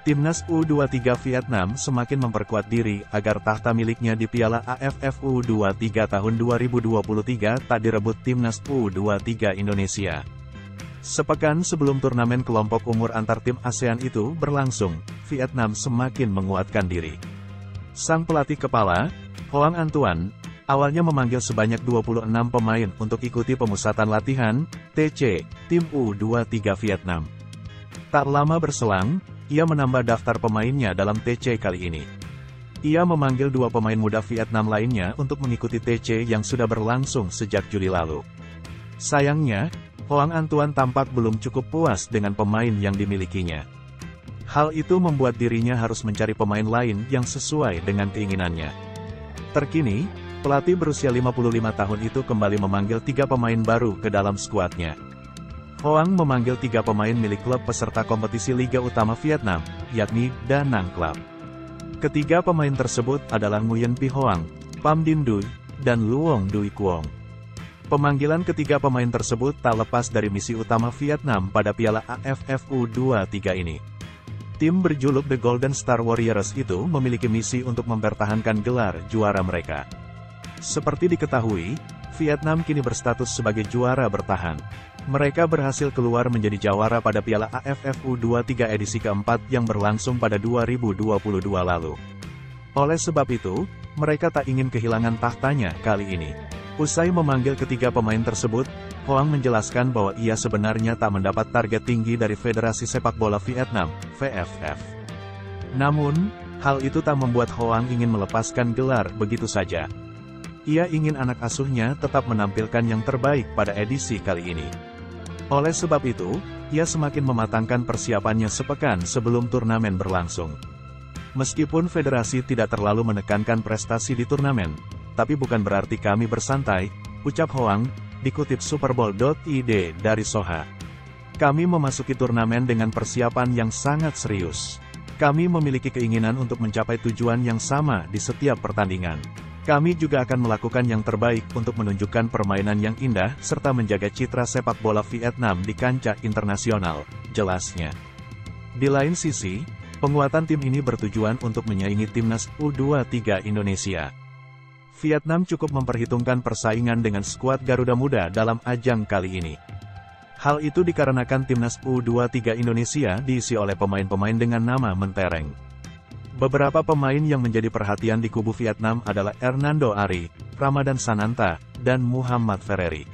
Timnas U23 Vietnam semakin memperkuat diri agar tahta miliknya di Piala AFF U23 tahun 2023 tak direbut Timnas U23 Indonesia. Sepekan sebelum turnamen kelompok umur antar tim ASEAN itu berlangsung, Vietnam semakin menguatkan diri. Sang pelatih kepala, Hoang Anh Tuan, awalnya memanggil sebanyak 26 pemain untuk ikuti pemusatan latihan, TC, tim U23 Vietnam. Tak lama berselang, ia menambah daftar pemainnya dalam TC kali ini. Ia memanggil 2 pemain muda Vietnam lainnya untuk mengikuti TC yang sudah berlangsung sejak Juli lalu. Sayangnya, Hoang Anh Tuan tampak belum cukup puas dengan pemain yang dimilikinya. Hal itu membuat dirinya harus mencari pemain lain yang sesuai dengan keinginannya. Terkini, pelatih berusia 55 tahun itu kembali memanggil 3 pemain baru ke dalam skuadnya. Hoang memanggil 3 pemain milik klub peserta kompetisi Liga Utama Vietnam, yakni Da Nang Club. Ketiga pemain tersebut adalah Nguyen Phi Hoang, Pham Dinh Duy, dan Luong Duy Quong. Pemanggilan ketiga pemain tersebut tak lepas dari misi utama Vietnam pada Piala AFF U23 ini. Tim berjuluk The Golden Star Warriors itu memiliki misi untuk mempertahankan gelar juara mereka. Seperti diketahui, Vietnam kini berstatus sebagai juara bertahan. Mereka berhasil keluar menjadi jawara pada Piala AFF U23 edisi keempat yang berlangsung pada 2022 lalu. Oleh sebab itu, mereka tak ingin kehilangan tahtanya kali ini. Usai memanggil ketiga pemain tersebut, Hoang menjelaskan bahwa ia sebenarnya tak mendapat target tinggi dari Federasi Sepak Bola Vietnam, VFF. Namun, hal itu tak membuat Hoang ingin melepaskan gelar begitu saja. Ia ingin anak asuhnya tetap menampilkan yang terbaik pada edisi kali ini. Oleh sebab itu, ia semakin mematangkan persiapannya sepekan sebelum turnamen berlangsung. Meskipun federasi tidak terlalu menekankan prestasi di turnamen, tapi bukan berarti kami bersantai, ucap Hoang, dikutip Superbowl.id dari Soha. Kami memasuki turnamen dengan persiapan yang sangat serius. Kami memiliki keinginan untuk mencapai tujuan yang sama di setiap pertandingan. Kami juga akan melakukan yang terbaik untuk menunjukkan permainan yang indah serta menjaga citra sepak bola Vietnam di kancah internasional, jelasnya. Di lain sisi, penguatan tim ini bertujuan untuk menyaingi Timnas U23 Indonesia. Vietnam cukup memperhitungkan persaingan dengan skuad Garuda Muda dalam ajang kali ini. Hal itu dikarenakan Timnas U23 Indonesia diisi oleh pemain-pemain dengan nama mentereng. Beberapa pemain yang menjadi perhatian di kubu Vietnam adalah Hernando Ari, Ramadan Sananta, dan Muhammad Ferreri.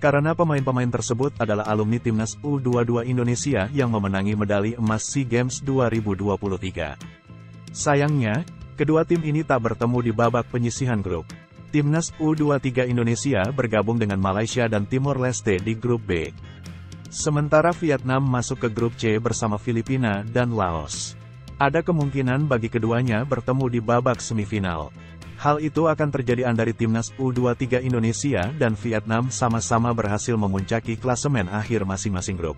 Karena pemain-pemain tersebut adalah alumni Timnas U22 Indonesia yang memenangi medali emas SEA Games 2023. Sayangnya, kedua tim ini tak bertemu di babak penyisihan grup. Timnas U23 Indonesia bergabung dengan Malaysia dan Timor Leste di grup B. Sementara Vietnam masuk ke grup C bersama Filipina dan Laos. Ada kemungkinan bagi keduanya bertemu di babak semifinal. Hal itu akan terjadi andai Timnas U23 Indonesia dan Vietnam sama-sama berhasil memuncaki klasemen akhir masing-masing grup.